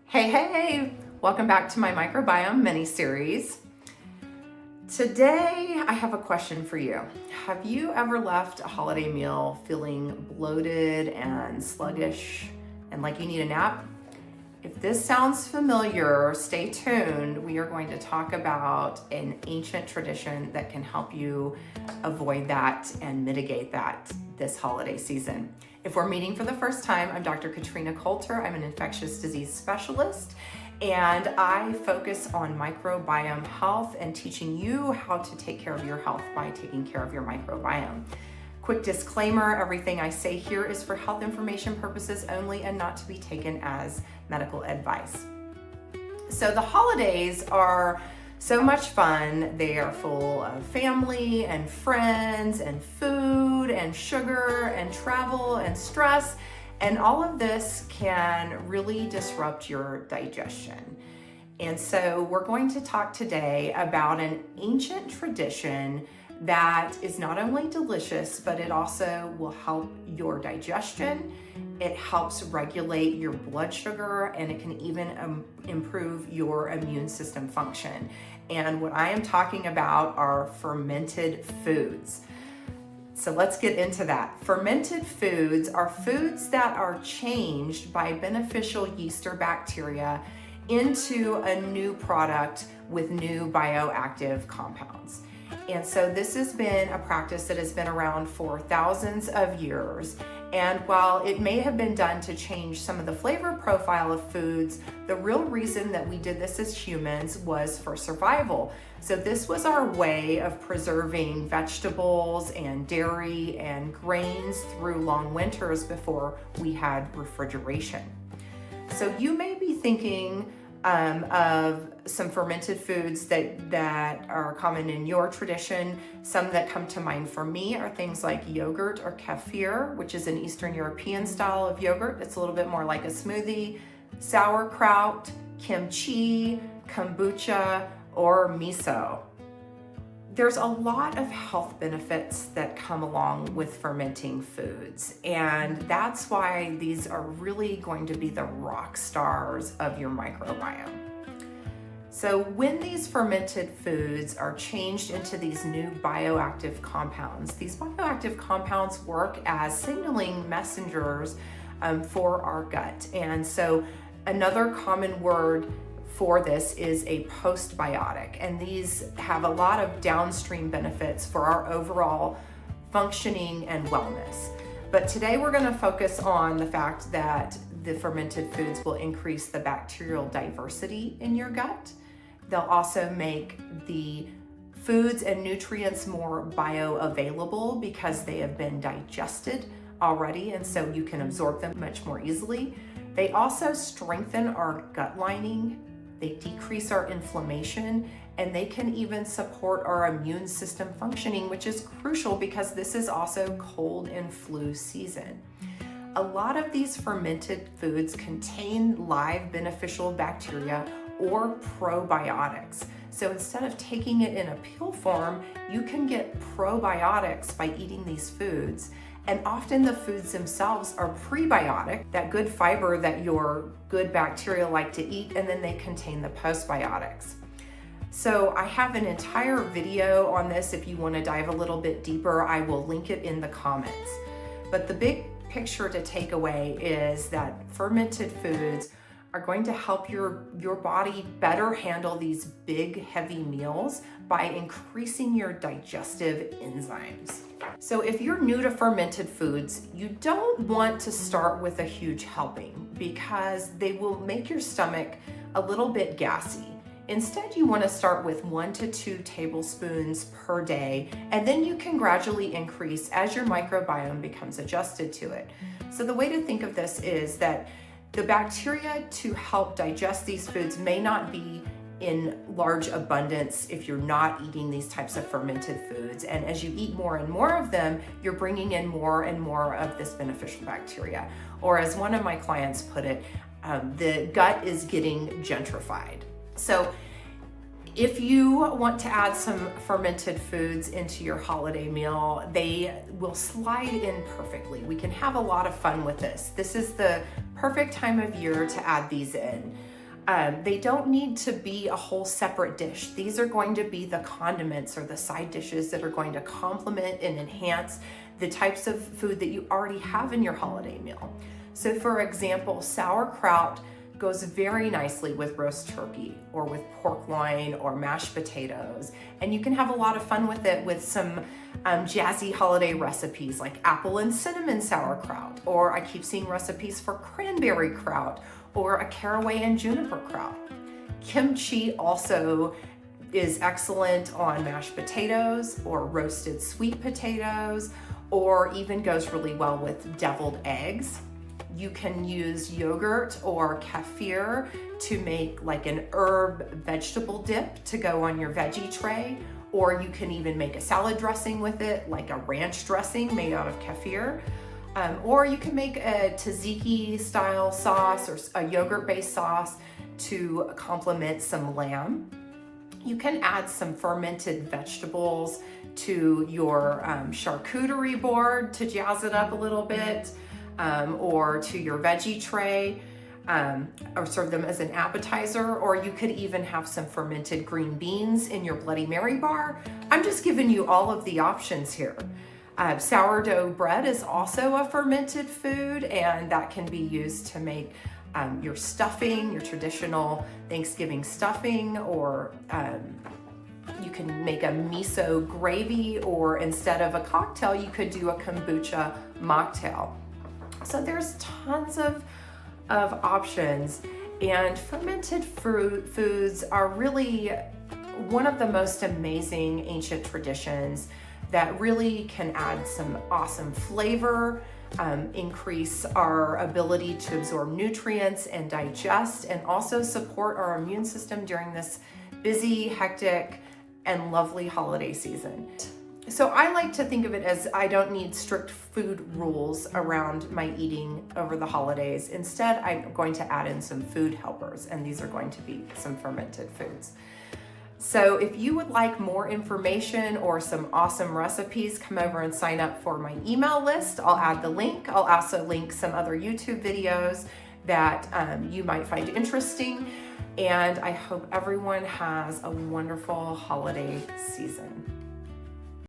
Hey, welcome back to my microbiome mini-series. Today, I have a question for you. Have you ever left a holiday meal feeling bloated and sluggish and like you need a nap? If this sounds familiar, stay tuned. We are going to talk about an ancient tradition that can help you avoid that and mitigate that this holiday season. If we're meeting for the first time, I'm Dr. Katrina Coulter. I'm an infectious disease specialist, and I focus on microbiome health and teaching you how to take care of your health by taking care of your microbiome. Quick disclaimer, everything I say here is for health information purposes only and not to be taken as medical advice. So the holidays are so much fun. They are full of family and friends and food and sugar and travel and stress. And all of this can really disrupt your digestion. And so we're going to talk today about an ancient tradition that is not only delicious, but it also will help your digestion. It helps regulate your blood sugar, and it can even improve your immune system function. And what I am talking about are fermented foods. So let's get into that. Fermented foods are foods that are changed by beneficial yeast or bacteria into a new product with new bioactive compounds. And so this has been a practice that has been around for thousands of years. And while it may have been done to change some of the flavor profile of foods, the real reason that we did this as humans was for survival. So this was our way of preserving vegetables and dairy and grains through long winters before we had refrigeration. So you may be thinking of some fermented foods that are common in your tradition. Some that come to mind for me are things like yogurt or kefir, which is an Eastern European style of yogurt. It's a little bit more like a smoothie, sauerkraut, kimchi, kombucha, or miso. There's a lot of health benefits that come along with fermenting foods, and that's why these are really going to be the rock stars of your microbiome. So when these fermented foods are changed into these new bioactive compounds, these bioactive compounds work as signaling messengers for our gut. And so another common word for this is a postbiotic, and these have a lot of downstream benefits for our overall functioning and wellness. But today we're going to focus on the fact that the fermented foods will increase the bacterial diversity in your gut. They'll also make the foods and nutrients more bioavailable because they have been digested already, and so you can absorb them much more easily. They also strengthen our gut lining. They decrease our inflammation, and they can even support our immune system functioning, which is crucial because this is also cold and flu season. A lot of these fermented foods contain live beneficial bacteria or probiotics. So instead of taking it in a pill form, you can get probiotics by eating these foods. And often the foods themselves are prebiotic, that good fiber that your good bacteria like to eat, and then they contain the postbiotics. So I have an entire video on this. If you want to dive a little bit deeper, I will link it in the comments. But the big picture to take away is that fermented foods are going to help your body better handle these big, heavy meals by increasing your digestive enzymes. So if you're new to fermented foods, you don't want to start with a huge helping because they will make your stomach a little bit gassy. Instead, you want to start with 1 to 2 tablespoons per day, and then you can gradually increase as your microbiome becomes adjusted to it. So the way to think of this is that the bacteria to help digest these foods may not be in large abundance if you're not eating these types of fermented foods. And as you eat more and more of them, you're bringing in more and more of this beneficial bacteria. Or as one of my clients put it, the gut is getting gentrified. So if you want to add some fermented foods into your holiday meal, they will slide in perfectly. We can have a lot of fun with this. This is the perfect time of year to add these in. They don't need to be a whole separate dish. These are going to be the condiments or the side dishes that are going to complement and enhance the types of food that you already have in your holiday meal. So for example, sauerkraut goes very nicely with roast turkey or with pork loin or mashed potatoes. And you can have a lot of fun with it with some jazzy holiday recipes like apple and cinnamon sauerkraut, or I keep seeing recipes for cranberry kraut or a caraway and juniper kraut. Kimchi also is excellent on mashed potatoes or roasted sweet potatoes, or even goes really well with deviled eggs. You can use yogurt or kefir to make like an herb vegetable dip to go on your veggie tray, or you can even make a salad dressing with it, like a ranch dressing made out of kefir. Or you can make a tzatziki style sauce or a yogurt based sauce to complement some lamb. You can add some fermented vegetables to your charcuterie board to jazz it up a little bit, or to your veggie tray, or serve them as an appetizer, or you could even have some fermented green beans in your Bloody Mary bar. I'm just giving you all of the options here. Sourdough bread is also a fermented food, and that can be used to make your stuffing, your traditional Thanksgiving stuffing, or you can make a miso gravy, or instead of a cocktail, you could do a kombucha mocktail. So there's tons of options, and fermented foods are really one of the most amazing ancient traditions that really can add some awesome flavor, increase our ability to absorb nutrients and digest, and also support our immune system during this busy, hectic, and lovely holiday season. So I like to think of it as I don't need strict food rules around my eating over the holidays. Instead, I'm going to add in some food helpers, and these are going to be some fermented foods. So if you would like more information or some awesome recipes, come over and sign up for my email list. I'll add the link. I'll also link some other YouTube videos that you might find interesting. And I hope everyone has a wonderful holiday season.